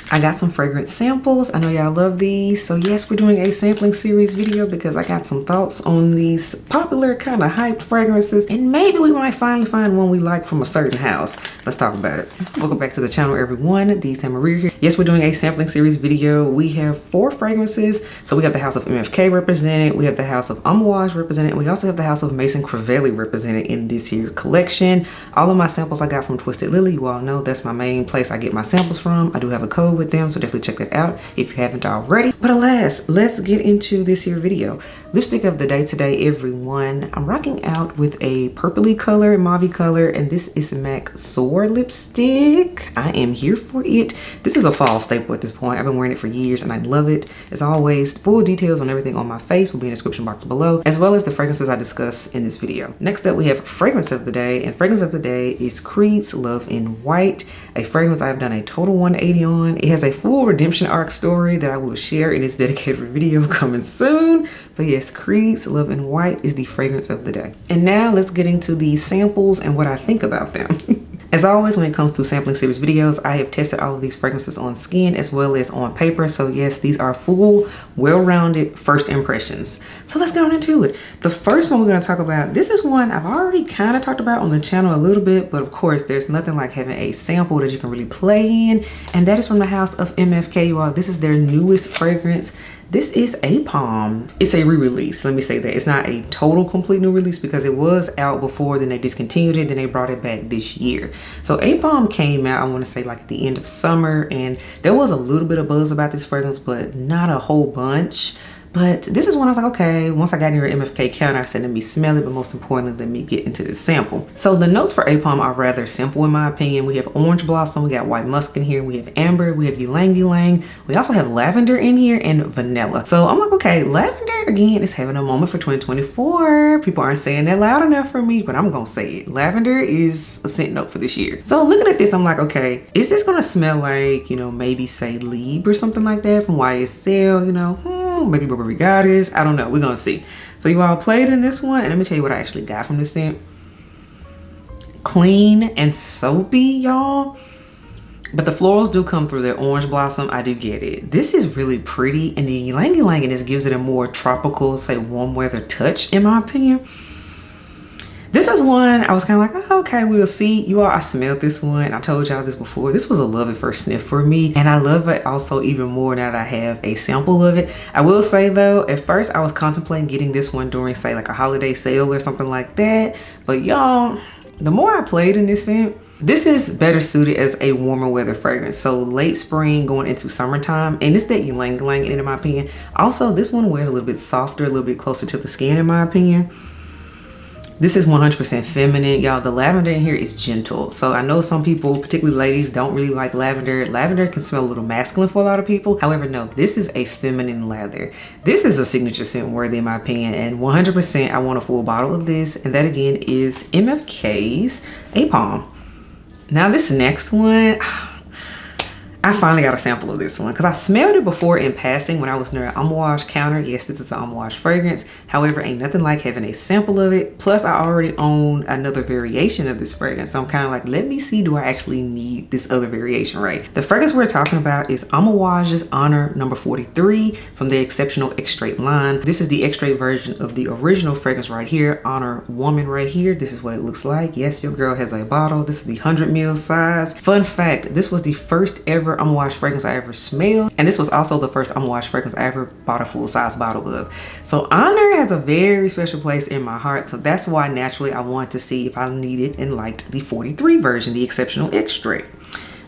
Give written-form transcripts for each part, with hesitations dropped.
I got some fragrance samples. I know y'all love these. So yes, we're doing a sampling series video because I got some thoughts on these popular kind of hyped fragrances. And maybe we might finally find one we like from a certain house. Let's talk about it. Welcome back to the channel, everyone. The Maria here. Yes, we're doing a sampling series video. We have 4 fragrances. So we have the house of MFK represented. We have the house of Amouage represented. And we also have the house of Maison Crivelli represented in this year collection. All of my samples I got from Twisted Lily. You all know that's my main place I get my samples from. I do have a code with them, so definitely check that out if you haven't already. But alas, let's get into this here video. Lipstick of the day today, everyone. I'm rocking out with a purpley color, mauve color, and this is MAC Soar lipstick. I am here for it. This is a fall staple at this point. I've been wearing it for years and I love it. As always, full details on everything on my face will be in the description box below, as well as the fragrances I discuss in this video. Next up, we have fragrance of the day, and fragrance of the day is Creed's Love in White, a fragrance I've done a total 180 on. It has a full redemption arc story that I will share in this dedicated video coming soon. But yes, Creed's Love in White is the fragrance of the day. And now let's get into the samples and what I think about them. As always, when it comes to sampling series videos, I have tested all of these fragrances on skin as well as on paper. So yes, these are full, well-rounded first impressions. So let's get on into it. The first one we're going to talk about, this is one I've already kind of talked about on the channel a little bit, but of course, there's nothing like having a sample that you can really play in. And that is from the house of MFK, you all. This is their newest fragrance. This is Apom. It's a re-release. Let me say that. It's not a total complete new release because it was out before, then they discontinued it, then they brought it back this year. So Apom came out, I want to say like at the end of summer, and there was a little bit of buzz about this fragrance, but not a whole bunch. But this is when I was like, okay, once I got near an MFK counter, I said, let me smell it, but most importantly, let me get into this sample. So the notes for Apom are rather simple in my opinion. We have orange blossom, we got white musk in here, we have amber, we have ylang ylang, we also have lavender in here and vanilla. So I'm like, okay, lavender again is having a moment for 2024. People aren't saying that loud enough for me, but I'm gonna say it. Lavender is a scent note for this year. So looking at this, I'm like, okay, is this gonna smell like, you know, maybe say Lieb or something like that from YSL, you know, maybe Burberry Goddess, I don't know, we're gonna see. So you all played in this one, and let me tell you what I actually got from this scent. Clean and soapy, y'all, but the florals do come through. Their orange blossom, I do get it. This is really pretty, and the ylang ylang in this gives it a more tropical, say warm weather touch in my opinion. This is one I was kind of like, oh, okay, we'll see. You all, I smelled this one. I told y'all this before. This was a love at first sniff for me. And I love it also even more now that I have a sample of it. I will say though, at first I was contemplating getting this one during say like a holiday sale or something like that. But y'all, the more I played in this scent, this is better suited as a warmer weather fragrance. So late spring going into summertime, and it's that ylang ylang in my opinion. Also, this one wears a little bit softer, a little bit closer to the skin in my opinion. This is 100% feminine, y'all. The lavender in here is gentle. So I know some people, particularly ladies, don't really like lavender. Lavender can smell a little masculine for a lot of people. However, no, this is a feminine lather. This is a signature scent worthy in my opinion, and 100% I want a full bottle of this. And that again is MFK's Apom. Now this next one, I finally got a sample of this one because I smelled it before in passing when I was near an Amouage counter. Yes, this is an Amouage fragrance. However, ain't nothing like having a sample of it. Plus, I already own another variation of this fragrance. So I'm kind of like, let me see, do I actually need this other variation, right? The fragrance we're talking about is Amouage's Honor number 43 from the Exceptional Extrait line. This is the extrait version of the original fragrance right here, Honor Woman right here. This is what it looks like. Yes, your girl has a bottle. This is the 100 ml size. Fun fact, this was the first ever Amouage fragrance I ever smelled, and this was also the first Amouage fragrance I ever bought a full size bottle of. So Honor has a very special place in my heart, so that's why naturally I wanted to see if I needed and liked the 43 version, the Exceptional Extrait.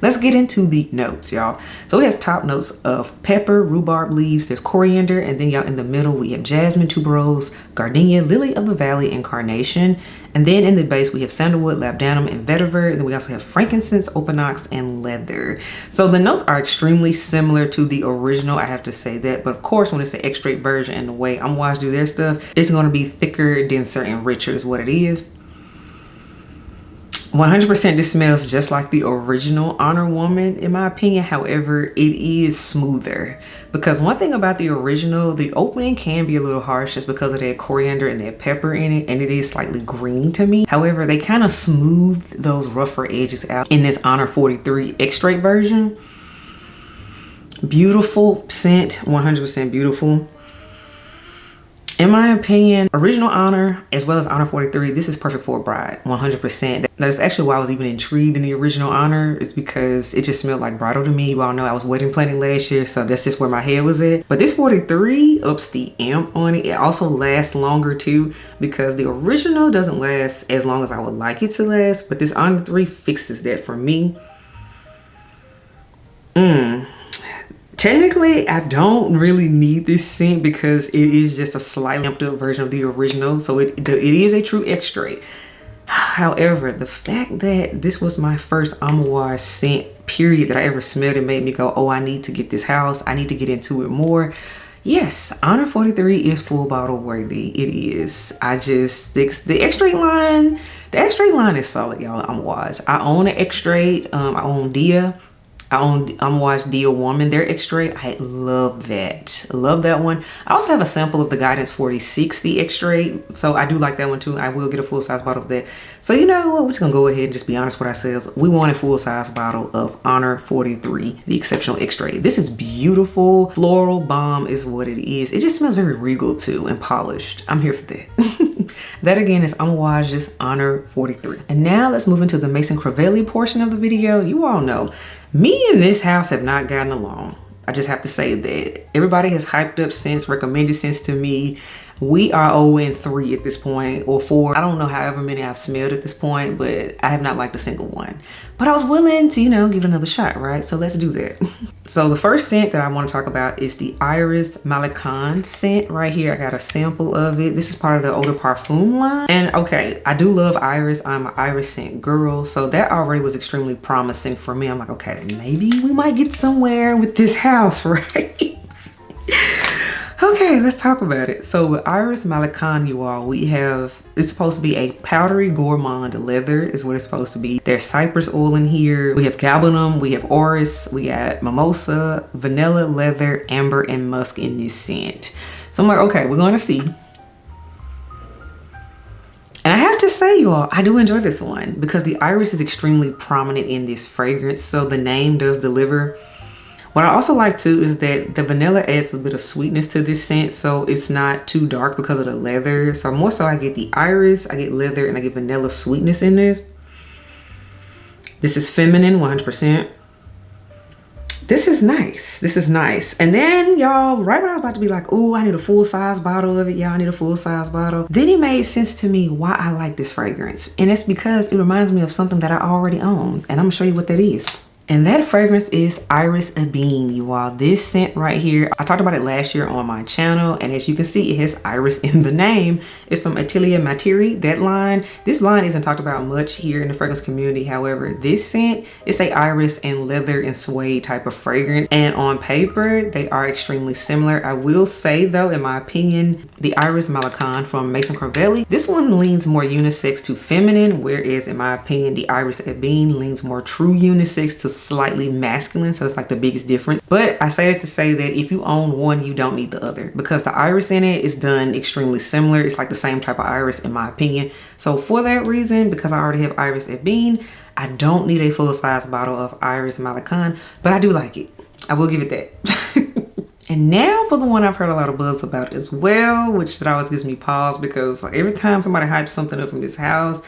Let's get into the notes, y'all. So it has top notes of pepper, rhubarb leaves, there's coriander, and then y'all in the middle we have jasmine, tuberose, gardenia, lily of the valley, and carnation. And then in the base we have sandalwood, labdanum, and vetiver. And then we also have frankincense, openox, and leather. So the notes are extremely similar to the original, I have to say that. But of course, when it's an extrait version and the way Amouage do their stuff, it's going to be thicker, denser, and richer is what it is. 100% this smells just like the original Honor Woman in my opinion. However, it is smoother because one thing about the original, the opening can be a little harsh just because of that coriander and that pepper in it, and it is slightly green to me. However, they kind of smoothed those rougher edges out in this Honor 43 extrait version. Beautiful scent, 100% beautiful. In my opinion, Original Honor as well as Honor 43, this is perfect for a bride, 100%. That's actually why I was even intrigued in the Original Honor, is because it just smelled like bridal to me. You all know I was wedding planning last year, so that's just where my head was at. But this 43 ups the amp on it. It also lasts longer too, because the original doesn't last as long as I would like it to last, but this Honor 3 fixes that for me. Technically, I don't really need this scent because it is just a slightly amped up version of the original. So it is a true extrait. However, the fact that this was my first Amouage scent, period, that I ever smelled, and made me go, oh, I need to get this house. I need to get into it more. Yes, Honor 43 is full bottle worthy. It is. The extrait line, is solid, y'all. Amouage. I own an extrait. I own Dia. I own Amouage Dia Woman. They're extrait. I love that. Love that one. I also have a sample of the Guidance 4060 extrait, so I do like that one too. I will get a full size bottle of that. So you know what? We're just gonna go ahead and just be honest with ourselves. We want a full size bottle of Honor 43, the exceptional extrait. This is beautiful. Floral bomb is what it is. It just smells very regal too and polished. I'm here for that. That again is Amouage's Honor 43. And now let's move into the Maison Crivelli portion of the video. You all know, me and this house have not gotten along. I just have to say that. Everybody has hyped up scents, recommended scents to me. We are 0-3 at this point, or 4. I don't know however many I've smelled at this point, but I have not liked a single one. But I was willing to, you know, give it another shot, right? So let's do that. So the first scent that I want to talk about is the Iris Malikan scent right here. I got a sample of it. This is part of the Eau de Parfum line. And okay, I do love Iris. I'm an Iris scent girl. So that already was extremely promising for me. I'm like, okay, maybe we might get somewhere with this house, right? Okay, let's talk about it. So with Iris Malikan, you all, it's supposed to be a powdery gourmand leather is what it's supposed to be. There's cypress oil in here. We have galbanum, we have orris, we got mimosa, vanilla, leather, amber, and musk in this scent. So I'm like, okay, we're gonna see. And I have to say, you all, I do enjoy this one because the iris is extremely prominent in this fragrance. So the name does deliver. What I also like too is that the vanilla adds a bit of sweetness to this scent, so it's not too dark because of the leather. So more so I get the iris, I get leather, and I get vanilla sweetness in this. This is feminine, 100%. This is nice. This is nice. And then y'all, right when I was about to be like, oh, I need a full size bottle of it. Yeah, I need a full size bottle. Then it made sense to me why I like this fragrance. And it's because it reminds me of something that I already own. And I'm gonna show you what that is. And that fragrance is Iris Ebene, you all. This scent right here, I talked about it last year on my channel, and as you can see, it has Iris in the name. It's from Atelier Materi, that line. This line isn't talked about much here in the fragrance community. However, this scent is a iris and leather and suede type of fragrance. And on paper, they are extremely similar. I will say though, in my opinion, the Iris Malikan from Maison Crivelli, this one leans more unisex to feminine, whereas in my opinion, the Iris Ebene leans more true unisex to slightly masculine. So it's like the biggest difference. But I say it to say that if you own one, you don't need the other, because the iris in it is done extremely similar. It's like the same type of iris in my opinion. So for that reason, because I already have Iris Ebene, I don't need a full size bottle of Iris Malikan, but I do like it. I will give it that. And now for the one I've heard a lot of buzz about as well, which that always gives me pause, because every time somebody hypes something up from this house,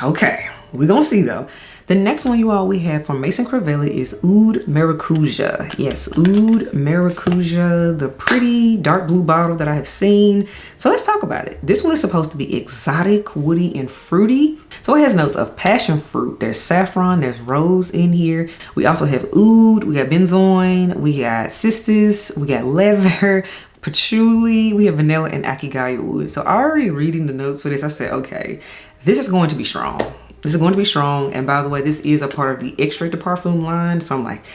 okay, we're gonna see though. The next one, you all, we have from Maison Crivelli is Oud Maracuja. Yes, Oud Maracuja, the pretty dark blue bottle that I have seen. So let's talk about it. This one is supposed to be exotic, woody, and fruity. So it has notes of passion fruit. There's saffron, there's rose in here. We also have oud, we got benzoin, we got cistus, we got leather, patchouli, we have vanilla, and akigaya wood. So already reading the notes for this, I said, okay, this is going to be strong. This is going to be strong. And by the way, this is a part of the Extrait de Parfum line. So I'm like,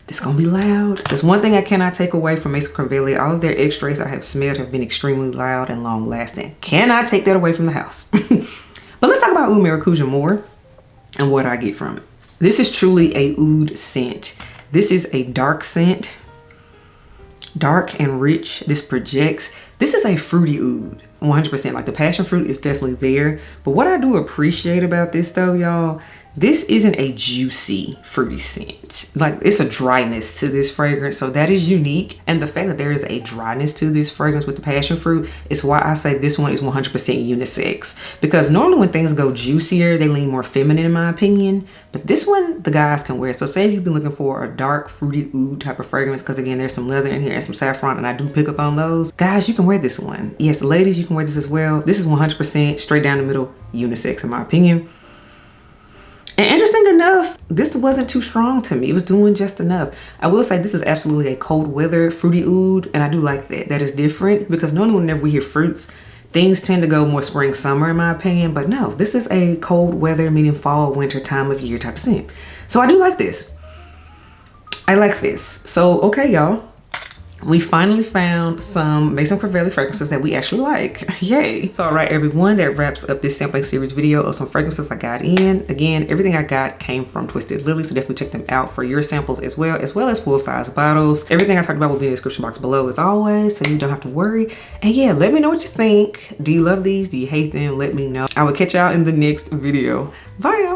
this is going to be loud. There's one thing I cannot take away from Maison Crivelli. All of their extracts I have smelled have been extremely loud and long lasting. Cannot take that away from the house. But let's talk about Oud Maracuja more and what I get from it. This is truly a oud scent. This is a dark scent. Dark and rich. This projects. This is a fruity oud, 100%. Like the passion fruit is definitely there. But what I do appreciate about this though, y'all, This isn't a juicy fruity scent. Like, it's a dryness to this fragrance, so that is unique. And the fact that there is a dryness to this fragrance with the passion fruit is why I say this one is 100% unisex. Because normally when things go juicier, they lean more feminine in my opinion. But this one, the guys can wear. So say if you've been looking for a dark fruity oud type of fragrance, because again, there's some leather in here and some saffron, and I do pick up on those. Guys, you can wear this one. Yes, ladies, you can wear this as well. This is 100% straight down the middle unisex in my opinion. And interesting enough, this wasn't too strong to me. It was doing just enough. I will say this is absolutely a cold weather fruity oud, and I do like that. That is different because normally whenever we hear fruits, things tend to go more spring, summer in my opinion. But no, this is a cold weather, meaning fall, winter time of year type of scent. So I do like this. I like this. So, okay, y'all. We finally found some Maison Crivelli fragrances that we actually like. Yay. So all right, everyone, that wraps up this sampling series video of some fragrances I got in. Again, everything I got came from Twisted Lily, so definitely check them out for your samples as well as full-size bottles. Everything I talked about will be in the description box below as always, so you don't have to worry. And yeah, let me know what you think. Do you love these? Do you hate them? Let me know. I will catch y'all in the next video. Bye, y'all.